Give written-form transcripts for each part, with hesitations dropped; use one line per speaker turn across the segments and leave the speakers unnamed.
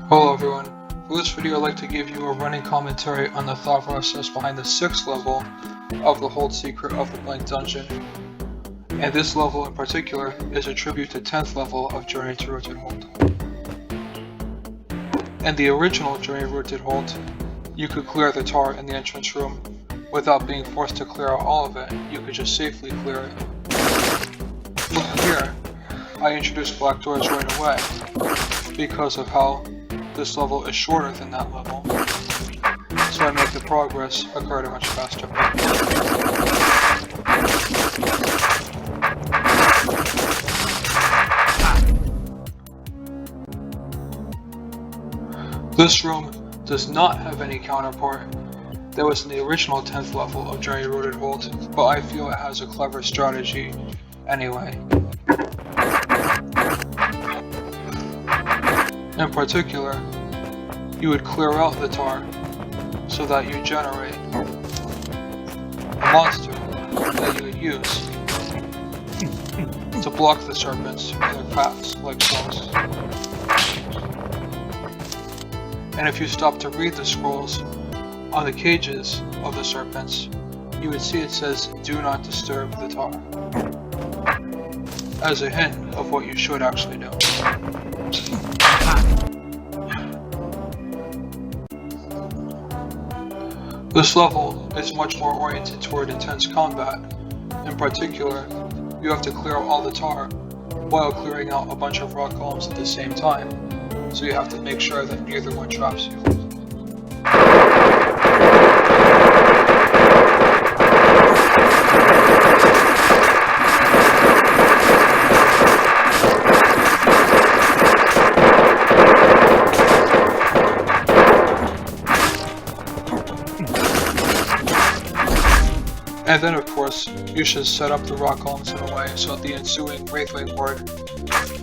Hello everyone, for this video I'd like to give you a running commentary on the thought process behind the 6th level of the Hold Secret of the Blank Dungeon. And this level in particular is a tribute to 10th level of Journey to Rooted Hold. In the original Journey Rooted Hold, you could clear the tar in the entrance room without being forced to clear out all of it. You could just safely clear it. Look here, I introduced black doors right away because of how this level is shorter than that level, so I make the progress occur at a much faster pace. This room does not have any counterpart that was in the original 10th level of Journey Rooted Hold, but I feel it has a clever strategy anyway. In particular, you would clear out the tar so that you generate a monster that you would use to block the serpents in their paths like so. And if you stop to read the scrolls on the cages of the serpents, you would see it says, "Do not disturb the tar," as a hint of what you should actually do. This level is much more oriented toward intense combat. In particular, you have to clear out all the tar while clearing out a bunch of rock columns at the same time, so you have to make sure that neither one traps you. And then of course, you should set up the rock columns in a way so that the ensuing Wraithwing Horde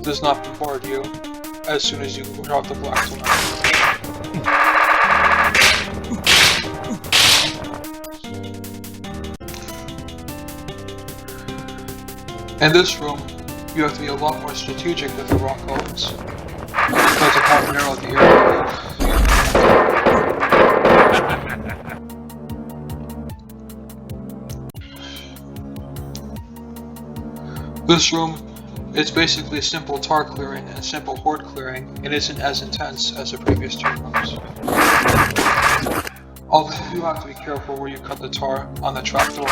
does not bombard you as soon as you drop the black door. In this room, you have to be a lot more strategic with the rock columns because of how narrow the area is. This room is basically simple tar clearing and simple horde clearing. It isn't as intense as the previous two rooms. Although you have to be careful where you cut the tar on the trapdoors.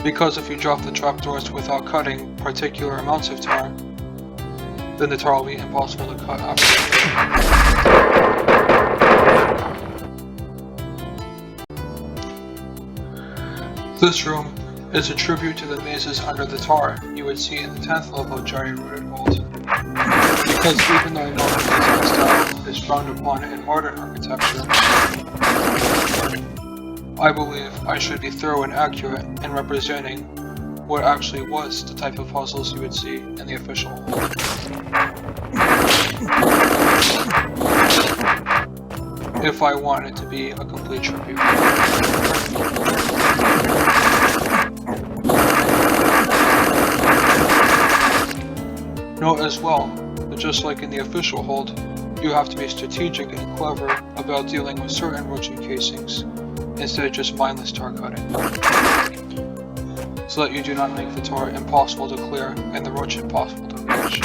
Because if you drop the trapdoors without cutting particular amounts of tar, then the tar will be impossible to cut after. This room is a tribute to the mazes under the tar you would see in the 10th level of Journey Rooted Hold. Because even though I know the mazing style is frowned upon in modern architecture, I believe I should be thorough and accurate in representing what actually was the type of puzzles you would see in the official hold. If I want it to be a complete tribute. Note as well that just like in the official hold, you have to be strategic and clever about dealing with certain roach casings instead of just mindless tar cutting, so that you do not make the tar impossible to clear and the roach impossible to reach.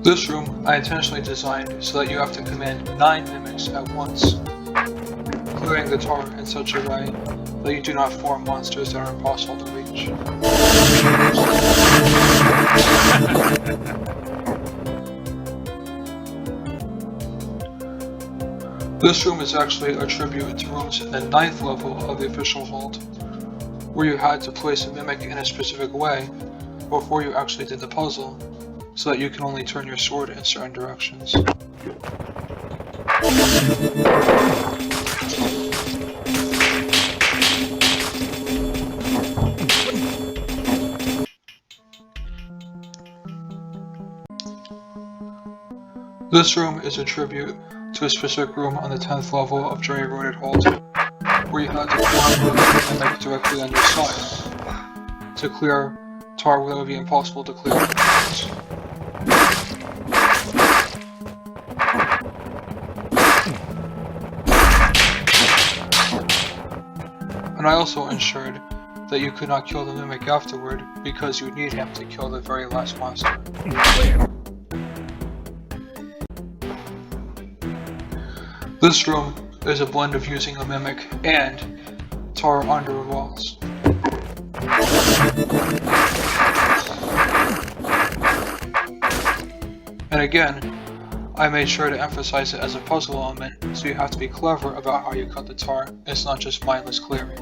This room I intentionally designed so that you have to command 9 mimics at once, clearing the tar in such a way that you do not form monsters that are impossible to reach. This room is actually a tribute to rooms in the 9th level of the official hold, where you had to place a mimic in a specific way before you actually did the puzzle, so that you can only turn your sword in certain directions. This room is a tribute to a specific room on the 10th level of Jerry Roaded Hold, where you had to climb and make it directly on your side to clear tar where it would be impossible to clear otherwise. And I also ensured that you could not kill the Mimic afterward because you would need him to kill the very last monster. This room is a blend of using a Mimic and tar under walls. And again, I made sure to emphasize it as a puzzle element, so you have to be clever about how you cut the tar. It's not just mindless clearing.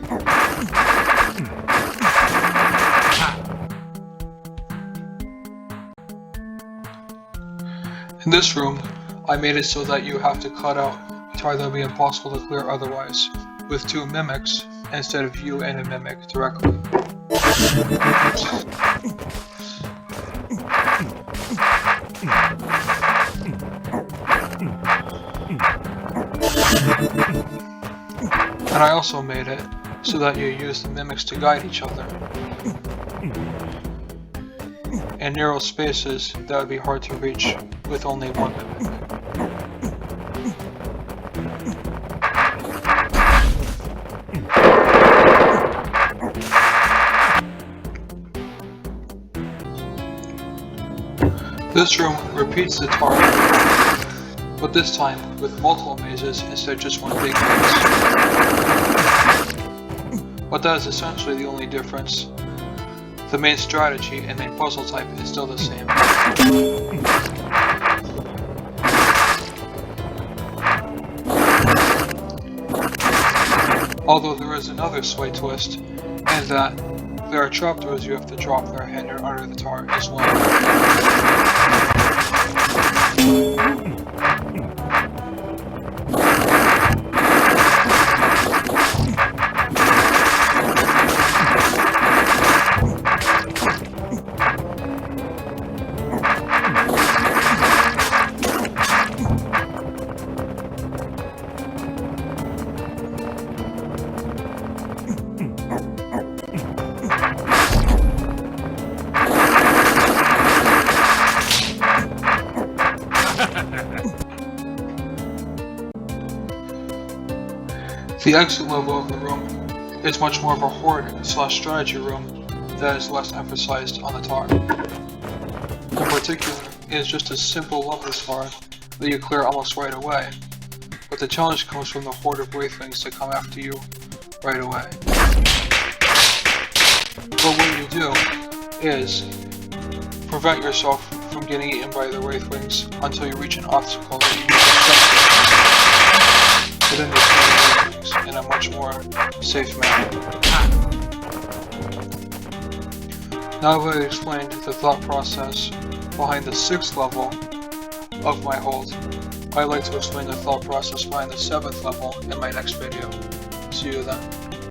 In this room, I made it so that you have to cut out tar that would be impossible to clear otherwise, with two mimics instead of you and a mimic directly. And I also made it so that you use the mimics to guide each other. In narrow spaces that would be hard to reach with only one mimic. This room repeats the tar, but this time with multiple mazes instead of just one big maze. But that is essentially the only difference. The main strategy and main puzzle type is still the same. Although there is another slight twist, in that there are trapdoors you have to drop that are hidden under the tar as well. The exit level of the room is much more of a horde/strategy room that is less emphasized on the tar. In particular, it is just a simple level tar that you clear almost right away, but the challenge comes from the horde of wraithlings that come after you right away. But what you do is prevent yourself from getting eaten by the wraithlings until you reach an obstacle that you can accept. But then you in a much more safe manner. Now that I've explained the thought process behind the 6th level of my hold, I'd like to explain the thought process behind the 7th level in my next video. See you then.